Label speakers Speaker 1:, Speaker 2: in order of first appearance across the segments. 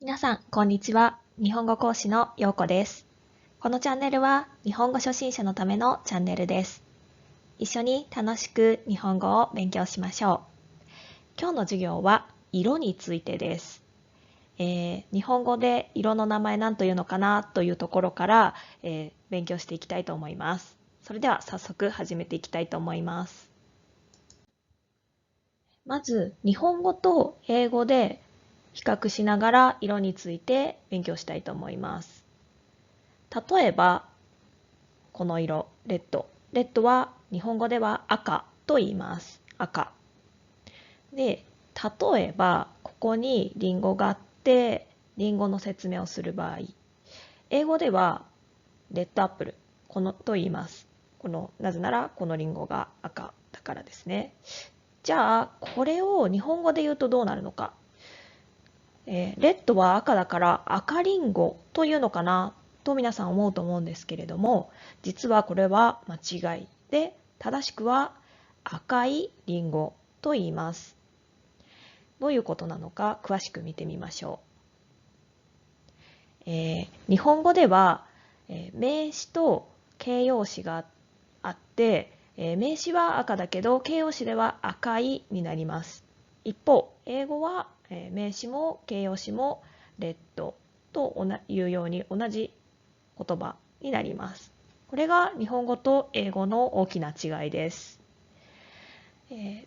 Speaker 1: 皆さん、こんにちは。日本語講師のようこです。このチャンネルは日本語初心者のためのチャンネルです。一緒に楽しく日本語を勉強しましょう。今日の授業は色についてです。日本語で色の名前何というのかなというところから、勉強していきたいと思います。それでは早速始めていきたいと思います。まず、日本語と英語で比較しながら色について勉強したいと思います。例えば、この色、レッド。レッドは日本語では赤と言います。赤。で、例えば、ここにリンゴがあって、リンゴの説明をする場合、英語ではレッドアップルと言います。なぜならこのリンゴが赤だからですね。じゃあ、これを日本語で言うとどうなるのか。レッドは赤だから赤リンゴというのかなと皆さん思うと思うんですけれども、実はこれは間違いで、正しくは赤いリンゴと言います。どういうことなのか詳しく見てみましょう。日本語では、名詞と形容詞があって、名詞は赤だけど形容詞では赤いになります。一方、英語は名詞も形容詞もレッドというように同じ言葉になります。これが日本語と英語の大きな違いです。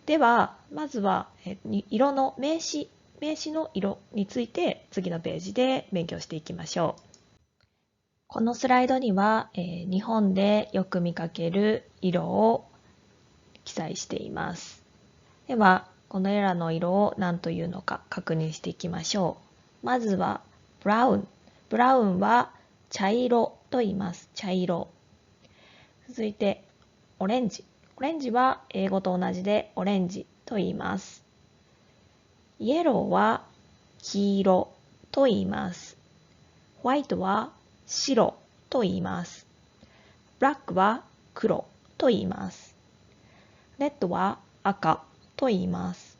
Speaker 1: では、まずは色の名詞の色について次のページで勉強していきましょう。このスライドには、日本でよく見かける色を記載しています。では、このらの色を何というのか確認していきましょう。まずは、ブラウン。ブラウンは茶色と言います。茶色。続いて、オレンジ。オレンジは英語と同じでオレンジと言います。イエローは黄色と言います。ホワイトは白と言います。ブラックは黒と言います。レッドは赤と言います。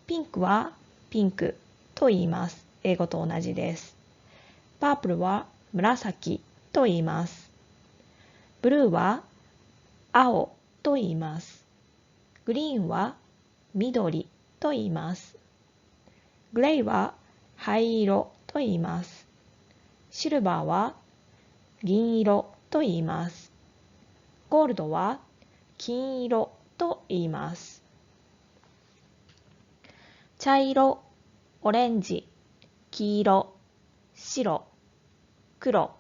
Speaker 1: ピンクはピンクと言います。英語と同じです。パープルは紫と言います。ブルーは青と言います。グリーンは緑と言います。グレーは灰色と言います。シルバーは銀色と言います。ゴールドは金色と言います。茶色、オレンジ、黄色、白、黒、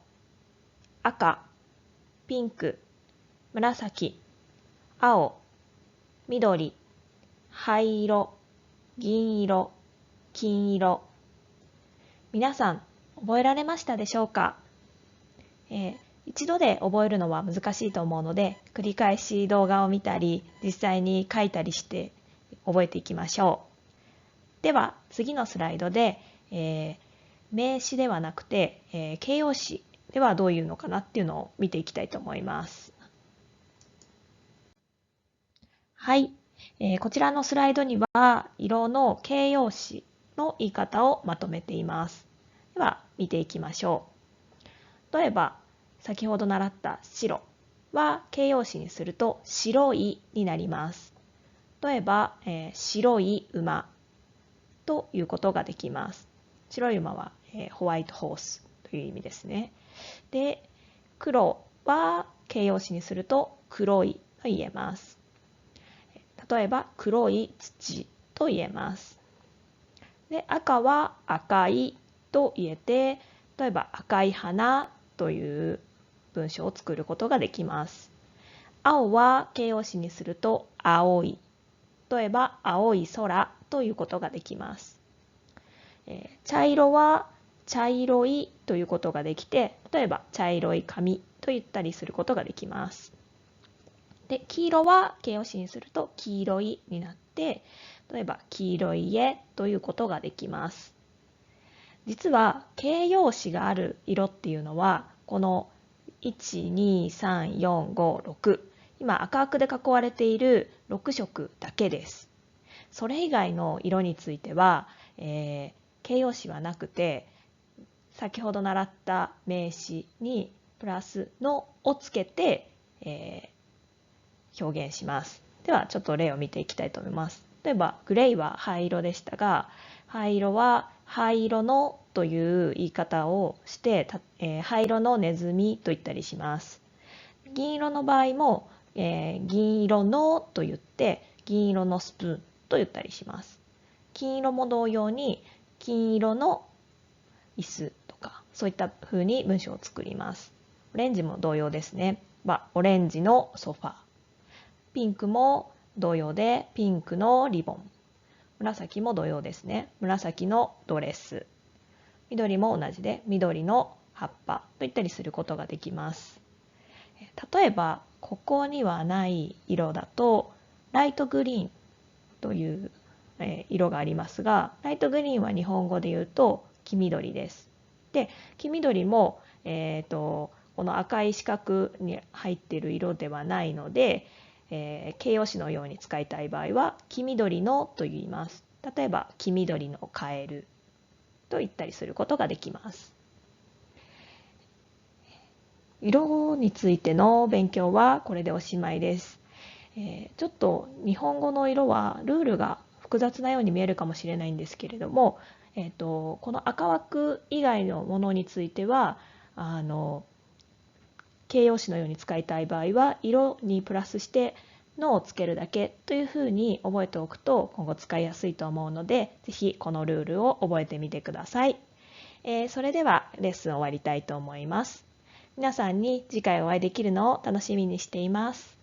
Speaker 1: 赤、ピンク、紫、青、緑、灰色、銀色、金色。皆さん、覚えられましたでしょうか？一度で覚えるのは難しいと思うので、繰り返し動画を見たり、実際に書いたりして覚えていきましょう。では、次のスライドで、名詞ではなくて、形容詞ではどういうのかなっていうのを見ていきたいと思います。はい、こちらのスライドには色の形容詞の言い方をまとめています。では見ていきましょう。例えば先ほど習った白は形容詞にすると白いになります。例えば、白い馬ということができます。白い馬は、ホワイトホースという意味ですね。で、黒は形容詞にすると黒いと言えます。例えば黒い土と言えます。で、赤は赤いと言えて、例えば赤い花という文章を作ることができます。青は形容詞にすると青い。例えば青い空ということができます。茶色は茶色いということができて、例えば茶色い髪と言ったりすることができます。で、黄色は形容詞にすると黄色いになって、例えば黄色い家ということができます。実は形容詞がある色っていうのは、この1、2、3、4、5、6、今赤くで囲われている6色だけです。それ以外の色については、形形容詞はなくて、先ほど習った名詞にプラスのをつけて、表現します。ではちょっと例を見ていきたいと思います。例えばグレイは灰色でしたが、灰色は灰色のという言い方をして、灰色のネズミと言ったりします。銀色の場合も、銀色のと言って銀色のスプーンと言ったりします。金色も同様に金色の椅子とか、そういった風に文章を作ります。オレンジも同様ですね。オレンジのソファー。ピンクも同様でピンクのリボン。紫も同様ですね。紫のドレス。緑も同じで緑の葉っぱといったりすることができます。例えばここにはない色だとライトグリーンという色がありますが、ライトグリーンは日本語で言うと黄緑です。で、黄緑も、この赤い四角に入っている色ではないので、形容詞のように使いたい場合は黄緑のと言います。例えば黄緑のカエルと言ったりすることができます。色についての勉強はこれでおしまいです。ちょっと日本語の色はルールが複雑なように見えるかもしれないんですけれども、この赤枠以外のものについては形容詞のように使いたい場合は色にプラスしてのをつけるだけというふうに覚えておくと今後使いやすいと思うので、ぜひこのルールを覚えてみてください。それではレッスン終わりたいと思います。皆さんに次回お会いできるのを楽しみにしています。